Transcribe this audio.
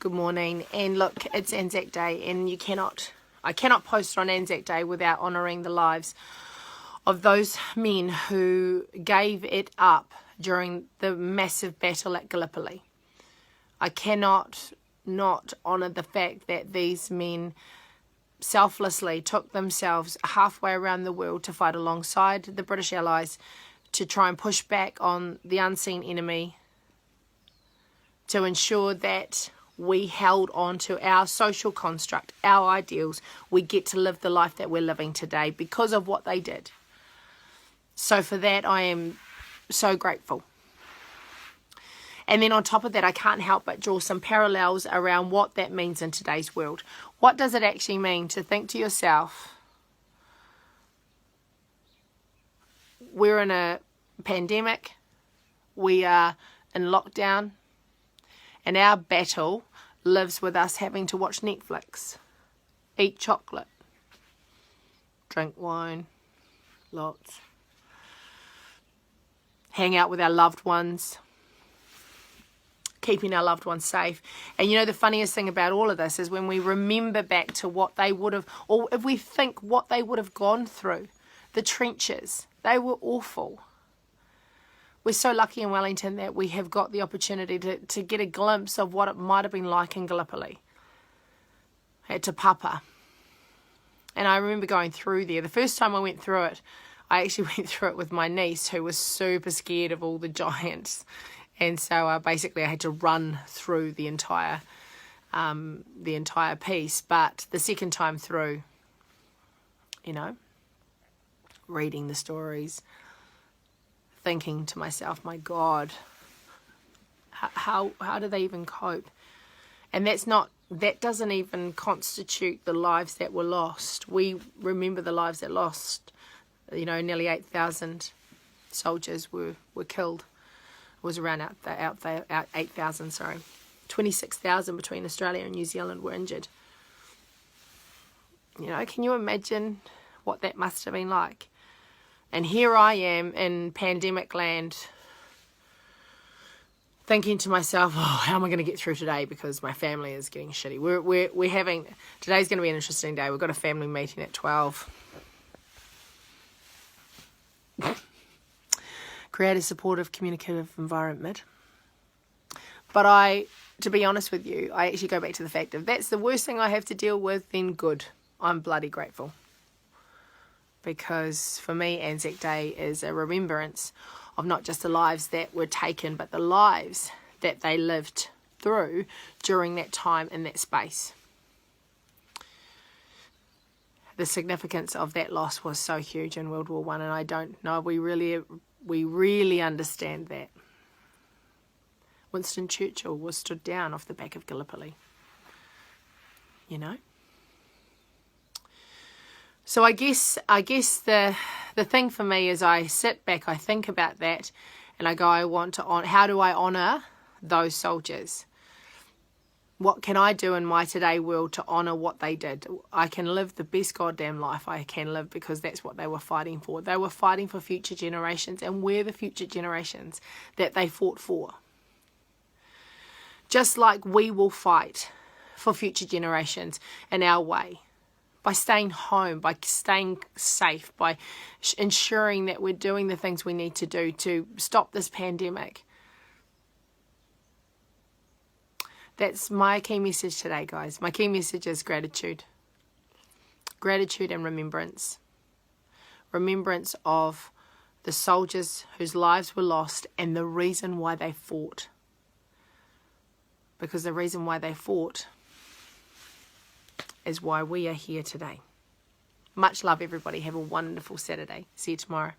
Good morning. And look, it's Anzac Day, and I cannot post on Anzac Day without honouring the lives of those men who gave it up during the massive battle at Gallipoli. I cannot not honour the fact that these men selflessly took themselves halfway around the world to fight alongside the British Allies to try and push back on the unseen enemy, to ensure that we held on to our social construct, our ideals. We get to live the life that we're living today because of what they did. So for that, I am so grateful. And then on top of that, I can't help but draw some parallels around what that means in today's world. What does it actually mean to think to yourself, we're in a pandemic, we are in lockdown, and our battle lives with us having to watch Netflix, eat chocolate, drink wine, lots, hang out with our loved ones, keeping our loved ones safe. And you know, the funniest thing about all of this is when we remember back to what they would have, or if we think what they would have gone through, the trenches, they were awful. We're so lucky in Wellington that we have got the opportunity to get a glimpse of what it might have been like in Gallipoli, at Te Papa. And I remember going through there. The first time I went through it, I actually went through it with my niece, who was super scared of all the giants. And so basically I had to run through the entire piece. But the second time through, you know, reading the stories, thinking to myself, my God, how do they even cope? And that doesn't even constitute the lives that were lost. We remember the lives that lost. You know, nearly 8,000 soldiers were killed. It was around out 8,000, sorry. 26,000 between Australia and New Zealand were injured. You know, can you imagine what that must have been like? And here I am in pandemic land, thinking to myself, oh, how am I going to get through today, because my family is getting shitty. Today's going to be an interesting day. We've got a family meeting at 12. Create a supportive, communicative environment. But to be honest with you, I actually go back to the fact of that's the worst thing I have to deal with, then good. I'm bloody grateful. Because for me, Anzac Day is a remembrance of not just the lives that were taken, but the lives that they lived through during that time in that space. The significance of that loss was so huge in World War I, and I don't know we really understand that. Winston Churchill was stood down off the back of Gallipoli. You know? So I guess the thing for me is I sit back, I think about that, and I go, how do I honour those soldiers? What can I do in my today world to honour what they did? I can live the best goddamn life I can live, because that's what they were fighting for. They were fighting for future generations, and we're the future generations that they fought for. Just like we will fight for future generations in our way. By staying home, by staying safe, by ensuring that we're doing the things we need to do to stop this pandemic. That's my key message today, guys. My key message is gratitude. Gratitude and remembrance. Remembrance of the soldiers whose lives were lost and the reason why they fought. Because the reason why they fought is why we are here today. Much love, everybody. Have a wonderful Saturday. See you tomorrow.